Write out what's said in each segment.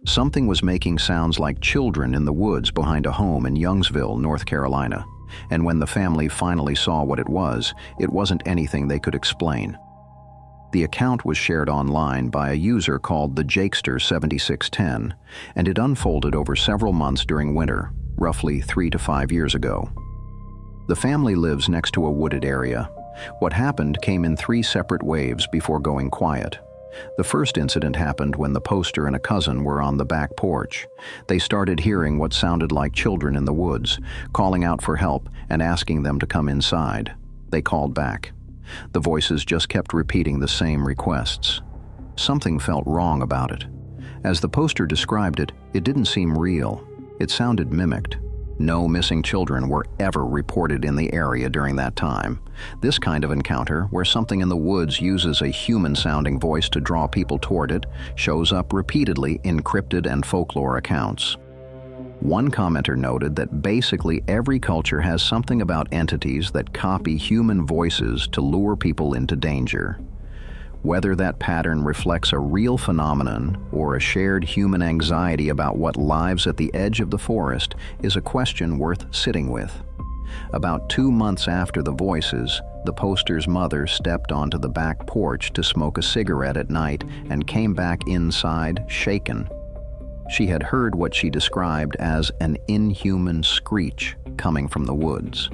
Something was making sounds like children in the woods behind a home in Youngsville, North Carolina, and when the family finally saw what it wasn't anything they could explain. The account was shared online by a user called the Jakester7610, and it unfolded over several months during winter, roughly 3 to 5 years ago. The family lives next to a wooded area. What happened came in 3 separate waves before going quiet. The first incident happened when the poster and a cousin were on the back porch. They started hearing what sounded like children in the woods, calling out for help and asking them to come inside. They called back. The voices just kept repeating the same requests. Something felt wrong about it. As the poster described it, it didn't seem real. It sounded mimicked. No missing children were ever reported in the area during that time. This kind of encounter, where something in the woods uses a human-sounding voice to draw people toward it, shows up repeatedly in cryptid and folklore accounts. One commenter noted that basically every culture has something about entities that copy human voices to lure people into danger. Whether that pattern reflects a real phenomenon or a shared human anxiety about what lives at the edge of the forest is a question worth sitting with. About 2 months after the voices, the poster's mother stepped onto the back porch to smoke a cigarette at night and came back inside shaken. She had heard what she described as an inhuman screech coming from the woods.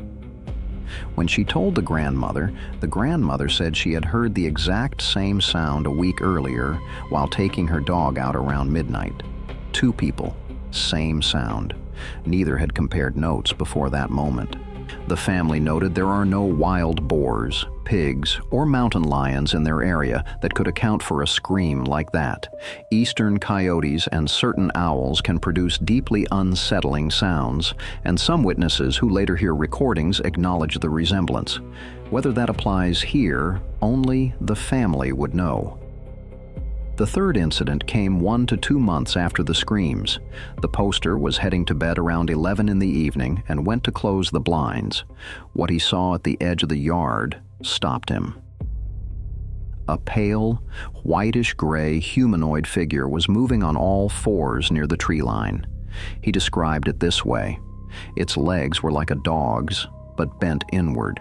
When she told the grandmother said she had heard the exact same sound a week earlier while taking her dog out around midnight. 2 people, same sound. Neither had compared notes before that moment. The family noted there are no wild boars, pigs, or mountain lions in their area that could account for a scream like that. Eastern coyotes and certain owls can produce deeply unsettling sounds, and some witnesses who later hear recordings acknowledge the resemblance. Whether that applies here, only the family would know. The third incident came 1 to 2 months after the screams. The poster was heading to bed around 11 in the evening and went to close the blinds. What he saw at the edge of the yard stopped him. A pale, whitish-gray humanoid figure was moving on all 4s near the tree line. He described it this way: its legs were like a dog's, but bent inward.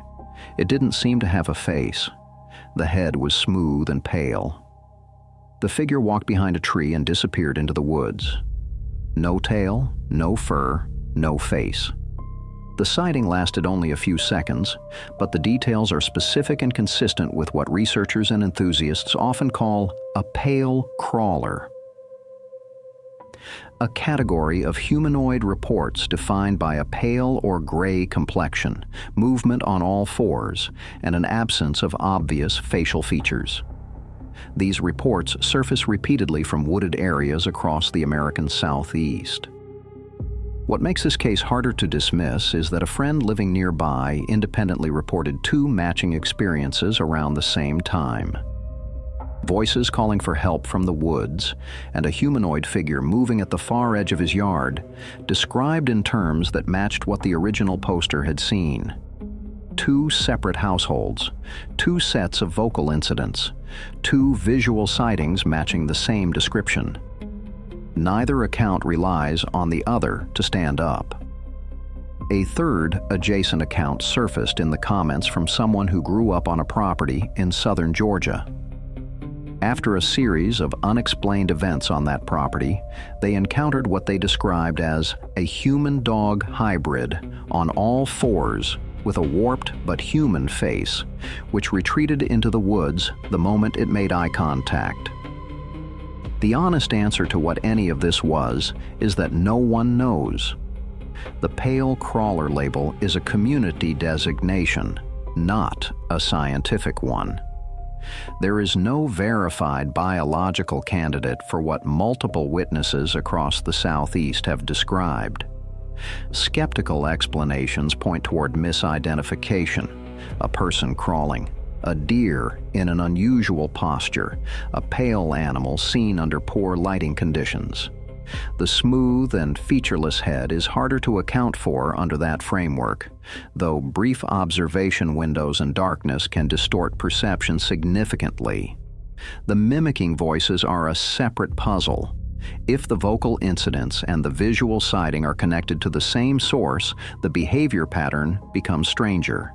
It didn't seem to have a face. The head was smooth and pale. The figure walked behind a tree and disappeared into the woods. No tail, no fur, no face. The sighting lasted only a few seconds, but the details are specific and consistent with what researchers and enthusiasts often call a pale crawler, a category of humanoid reports defined by a pale or gray complexion, movement on all 4s, and an absence of obvious facial features. These reports surface repeatedly from wooded areas across the American Southeast. What makes this case harder to dismiss is that a friend living nearby independently reported 2 matching experiences around the same time. Voices calling for help from the woods, and a humanoid figure moving at the far edge of his yard, described in terms that matched what the original poster had seen. 2 separate households, 2 sets of vocal incidents, 2 visual sightings matching the same description. Neither account relies on the other to stand up. A third adjacent account surfaced in the comments from someone who grew up on a property in southern Georgia. After a series of unexplained events on that property, they encountered what they described as a human-dog hybrid on all 4s with a warped but human face, which retreated into the woods the moment it made eye contact. The honest answer to what any of this was is that no one knows. The pale crawler label is a community designation, not a scientific one. There is no verified biological candidate for what multiple witnesses across the Southeast have described. Skeptical explanations point toward misidentification, a person crawling, a deer in an unusual posture, a pale animal seen under poor lighting conditions. The smooth and featureless head is harder to account for under that framework, though brief observation windows and darkness can distort perception significantly. The mimicking voices are a separate puzzle. If the vocal incidents and the visual sighting are connected to the same source, the behavior pattern becomes stranger.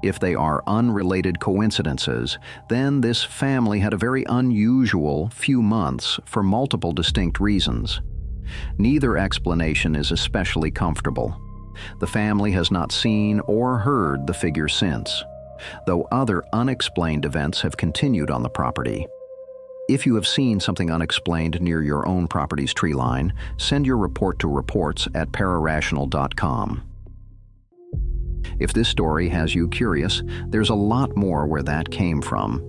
If they are unrelated coincidences, then this family had a very unusual few months for multiple distinct reasons. Neither explanation is especially comfortable. The family has not seen or heard the figure since, though other unexplained events have continued on the property. If you have seen something unexplained near your own property's tree line, send your report to reports@pararational.com. If this story has you curious, there's a lot more where that came from.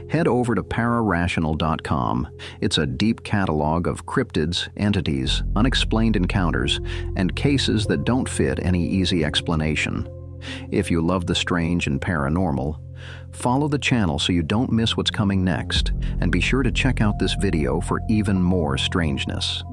Head over to ParaRational.com. It's a deep catalog of cryptids, entities, unexplained encounters, and cases that don't fit any easy explanation. If you love the strange and paranormal, follow the channel so you don't miss what's coming next, and be sure to check out this video for even more strangeness.